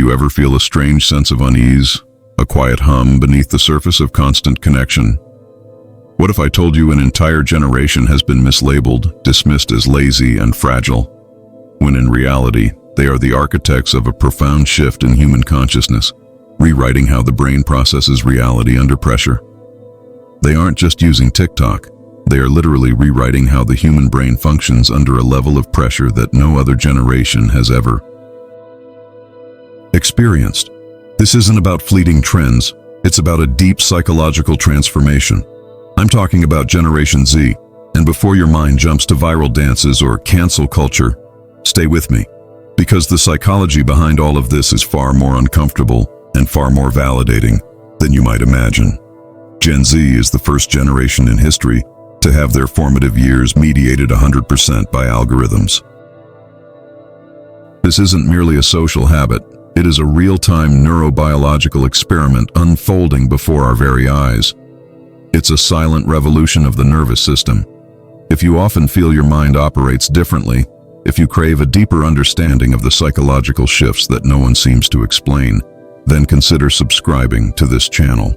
you ever feel a strange sense of unease, a quiet hum beneath the surface of constant connection? What if I told you an entire generation has been mislabeled, dismissed as lazy and fragile, when in reality, they are the architects of a profound shift in human consciousness, rewriting how the brain processes reality under pressure? They aren't just using TikTok. They are literally rewriting how the human brain functions under a level of pressure that no other generation has ever experienced. This isn't about fleeting trends. It's about a deep psychological transformation. I'm talking about Generation Z. And before your mind jumps to viral dances or cancel culture, stay with me. Because the psychology behind all of this is far more uncomfortable and far more validating than you might imagine. Gen Z is the first generation in history to have their formative years mediated 100% by algorithms. This isn't merely a social habit. It is a real-time neurobiological experiment unfolding before our very eyes. It's a silent revolution of the nervous system. If you often feel your mind operates differently, if you crave a deeper understanding of the psychological shifts that no one seems to explain, then consider subscribing to this channel.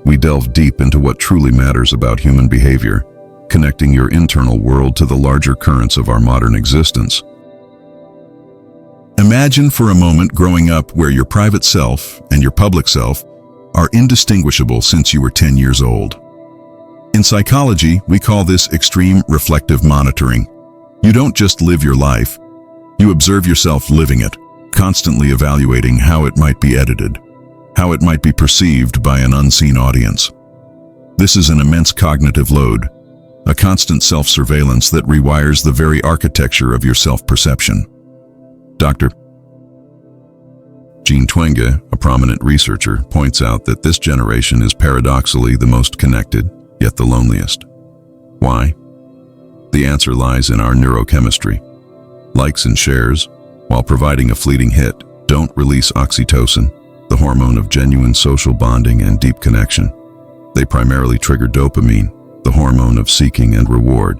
We delve deep into what truly matters about human behavior, connecting your internal world to the larger currents of our modern existence. Imagine for a moment growing up where your private self and your public self are indistinguishable since you were 10 years old. In psychology, we call this extreme reflective monitoring. You don't just live your life, you observe yourself living it, constantly evaluating how it might be edited, how it might be perceived by an unseen audience. This is an immense cognitive load, a constant self-surveillance that rewires the very architecture of your self-perception. Dr. Jean Twenge, a prominent researcher, points out that this generation is paradoxically the most connected, yet the loneliest. Why? The answer lies in our neurochemistry. Likes and shares, while providing a fleeting hit, don't release oxytocin, the hormone of genuine social bonding and deep connection. They primarily trigger dopamine, the hormone of seeking and reward.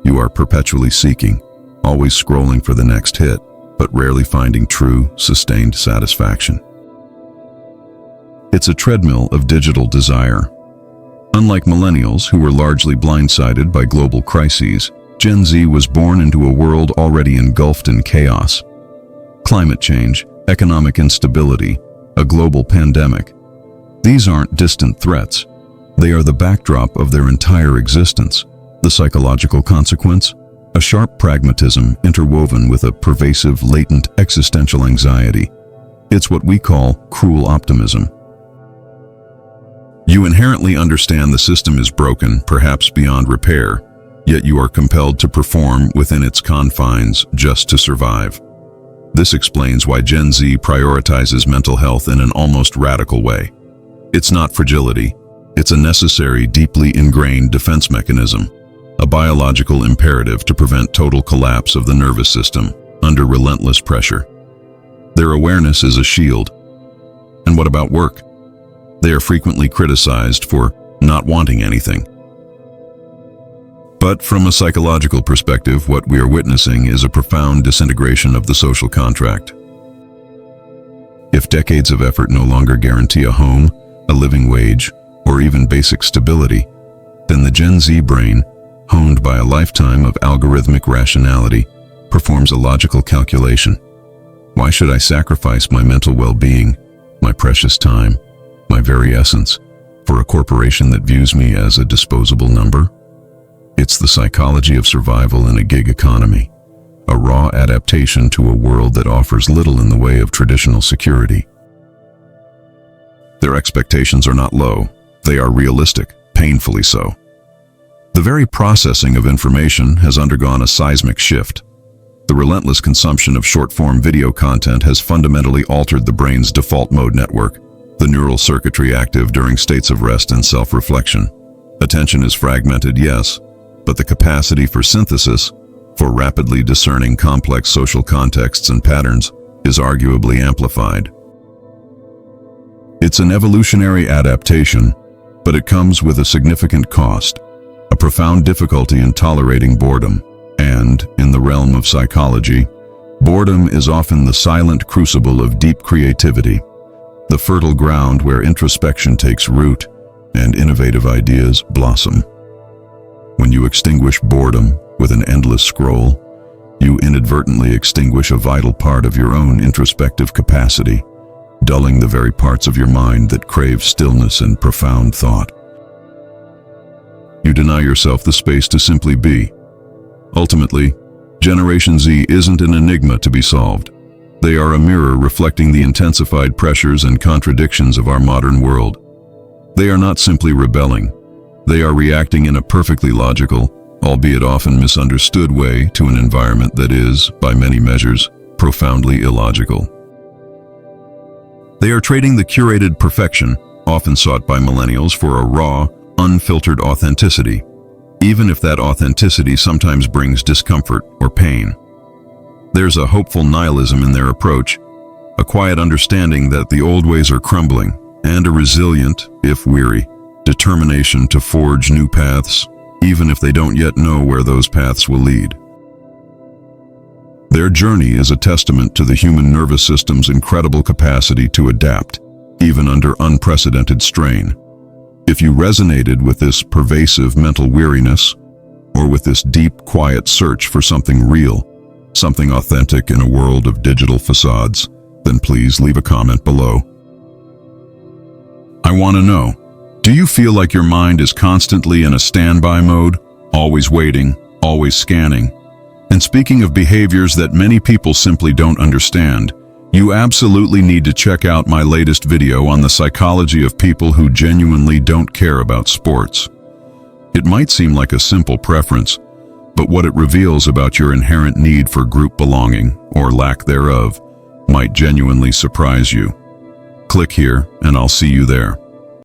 You are perpetually seeking, always scrolling for the next hit, but rarely finding true, sustained satisfaction. It's a treadmill of digital desire. Unlike millennials, who were largely blindsided by global crises, Gen Z was born into a world already engulfed in chaos. Climate change, economic instability, a global pandemic. These aren't distant threats. They are the backdrop of their entire existence. The psychological consequence? A sharp pragmatism interwoven with a pervasive, latent existential anxiety. It's what we call cruel optimism. You inherently understand the system is broken, perhaps beyond repair, yet you are compelled to perform within its confines just to survive. This explains why Gen Z prioritizes mental health in an almost radical way. It's not fragility. It's a necessary, deeply ingrained defense mechanism, a biological imperative to prevent total collapse of the nervous system under relentless pressure. Their awareness is a shield. And what about work? They are frequently criticized for not wanting anything. But from a psychological perspective, what we are witnessing is a profound disintegration of the social contract. If decades of effort no longer guarantee a home, a living wage, or even basic stability, then the Gen Z brain, honed by a lifetime of algorithmic rationality, performs a logical calculation. Why should I sacrifice my mental well-being, my precious time, my very essence, for a corporation that views me as a disposable number? It's the psychology of survival in a gig economy, a raw adaptation to a world that offers little in the way of traditional security. Their expectations are not low. They are realistic, painfully so. The very processing of information has undergone a seismic shift. The relentless consumption of short-form video content has fundamentally altered the brain's default mode network, the neural circuitry active during states of rest and self-reflection. Attention is fragmented, yes, but the capacity for synthesis, for rapidly discerning complex social contexts and patterns, is arguably amplified. It's an evolutionary adaptation, but it comes with a significant cost, a profound difficulty in tolerating boredom, and, in the realm of psychology, Boredom is often the silent crucible of deep creativity, the fertile ground where introspection takes root and innovative ideas blossom. When you extinguish boredom with an endless scroll, you inadvertently extinguish a vital part of your own introspective capacity, dulling the very parts of your mind that crave stillness and profound thought. You deny yourself the space to simply be. Ultimately, Generation Z isn't an enigma to be solved. They are a mirror reflecting the intensified pressures and contradictions of our modern world. They are not simply rebelling. They are reacting in a perfectly logical, albeit often misunderstood way to an environment that is, by many measures, profoundly illogical. They are trading the curated perfection, often sought by millennials, for a raw, unfiltered authenticity, even if that authenticity sometimes brings discomfort or pain. There's a hopeful nihilism in their approach, a quiet understanding that the old ways are crumbling, and a resilient, if weary, determination to forge new paths, even if they don't yet know where those paths will lead. Their journey is a testament to the human nervous system's incredible capacity to adapt, even under unprecedented strain. If you resonated with this pervasive mental weariness, or with this deep, quiet search for something real, something authentic in a world of digital facades, then please leave a comment below. I want to know, do you feel like your mind is constantly in a standby mode, always waiting, always scanning? And speaking of behaviors that many people simply don't understand, you absolutely need to check out my latest video on the psychology of people who genuinely don't care about sports. It might seem like a simple preference, but what it reveals about your inherent need for group belonging, or lack thereof, might genuinely surprise you. Click here, and I'll see you there.